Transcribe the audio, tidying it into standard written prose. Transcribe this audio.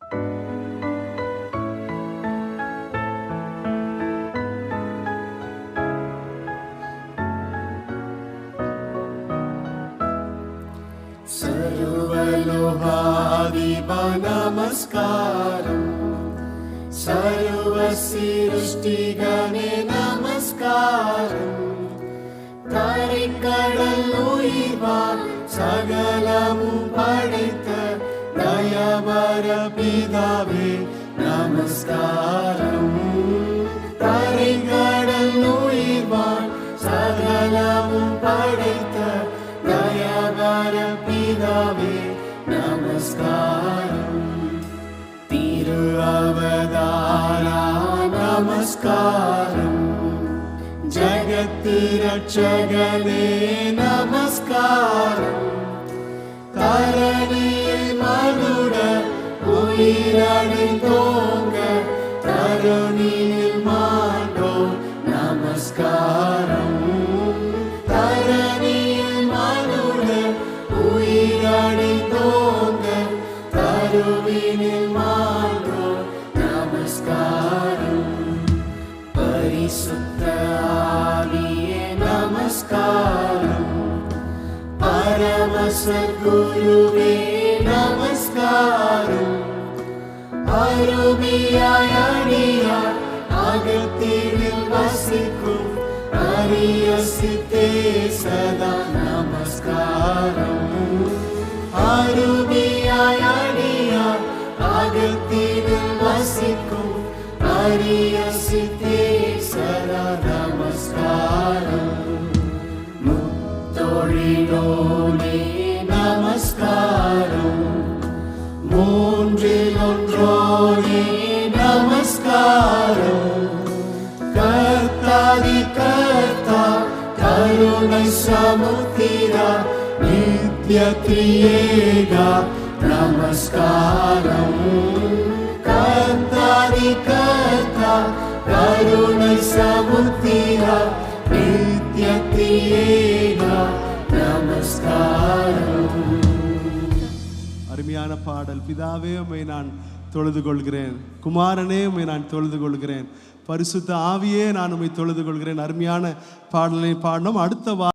सर्वलोकाधिपा नमस्कारं, सर्वसिरुष्टिगणे नमस्कारं, தரைக்கடல் உயிர்வான் சகலமும் படைத்த தயவர பிதாவே நமஸ்காரம். தரைக்கடல் உயிர்வான் சகலமும் படைத்த தயவர பிதாவே நமஸ்காரம். திரு அவதாரா நமஸ்காரம், ஜகத்து ரட்சகனே நமஸ்காரம். தரணியில் மனுட உயிரணிந்தோங்க தருணியில் மாண்டோ நமஸ்காரம். தரணியில் மனுட உயிரணிந்தோங்க தருவினில் மாண்டோ நமஸ்காரம். பரிசுத்த ஆவியே நமஸ்காரம், பரம சத்குருவே நமஸ்காரம். அருமையாய் அடியார் அகத்தினில் வசிக்கும் அரிய சித்தே சதா நமஸ்காரம். அருமையாய் அடியார் அகத்தினில் வசிக்கும் அரிய சித்தே சதா நமஸ்காரம். முத்தொழிலோனே நமஸ்காரம், மூன்றில் ஒன்றோனே நமஸ்காரம். கர்த்தாதி கர்த்தா கருணை சமுத்திரா நித்ய திரியேகா நமஸ்காரம். கர்த்தாதி கர்த்தா கருணை சமுத்திரா நித்ய திரியேகா நமஸ்காரம். அருமையான பாடல். பிதாவே உம்மை நான் தொழுது கொள்கிறேன், குமாரனே உம்மை நான் தொழுது கொள்கிறேன், பரிசுத்த ஆவியே நான் உம்மை தொழுது கொள்கிறேன். அருமையான பாடலை பாடணும். அடுத்த